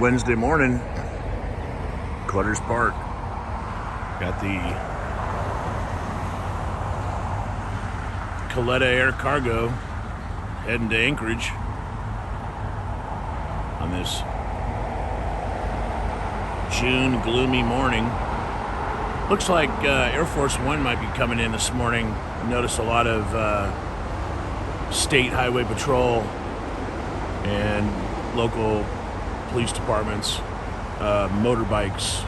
Wednesday morning, Clutter's Park. Got the Kalitta Air Cargo heading to Anchorage on this June gloomy morning. Looks like Air Force One might be coming in this morning. I noticed a lot of state highway patrol and local police departments, motorbikes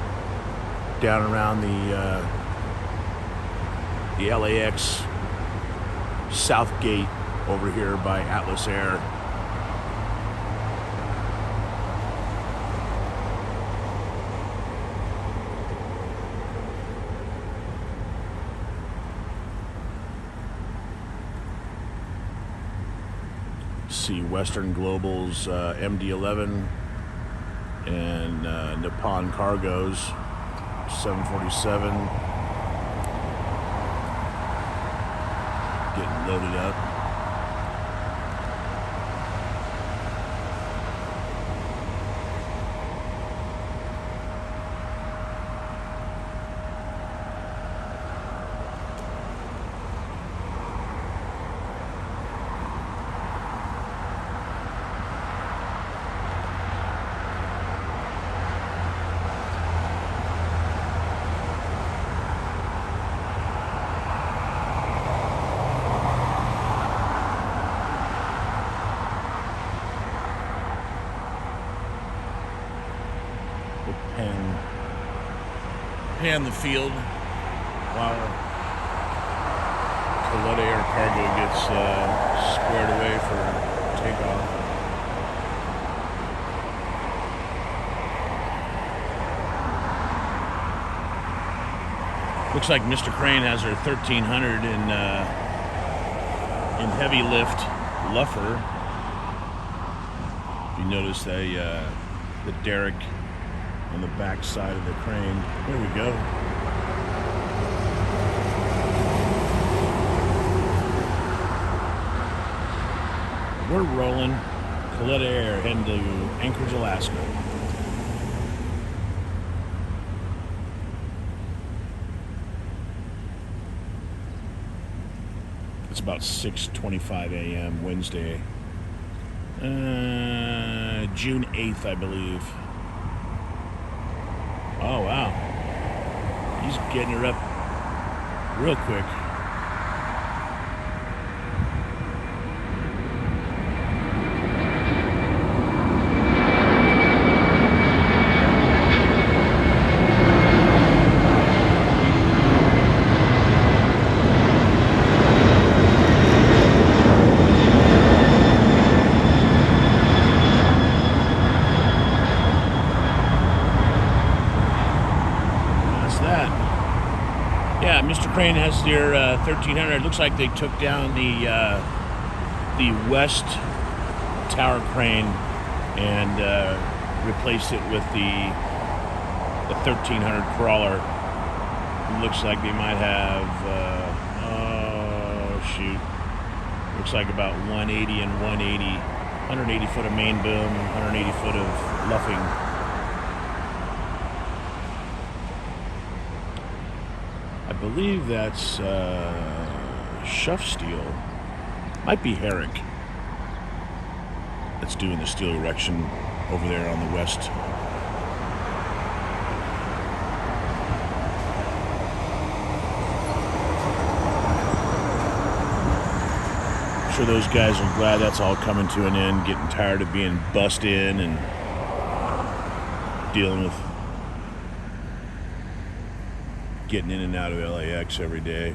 down around the LAX South Gate over here by Atlas Air. See Western Global's MD-11 and Nippon Cargo's 747 getting loaded up. Pan the field while Kalitta Air Cargo gets squared away for takeoff. Looks like Mr. Crane has her 1300 in heavy lift luffer. You notice the derrick on the back side of the crane. There we go. We're rolling. Kalitta Air heading to Anchorage, Alaska. It's about 6:25 a.m. Wednesday, June 8th, I believe. Oh, wow. He's getting her up real quick. Yeah, Mr. Crane has their 1300. It looks like they took down the west tower crane and replaced it with the 1300 crawler. It looks like they might have, looks like about 180 and 180 foot of main boom, 180 foot of luffing. I believe that's Schuff Steel. Might be Herrick that's doing the steel erection over there on the west. I'm sure those guys are glad that's all coming to an end, getting tired of being bussed in and dealing with getting in and out of LAX every day.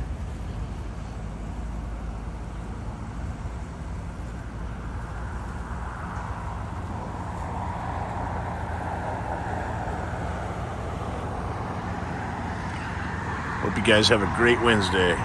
Hope you guys have a great Wednesday.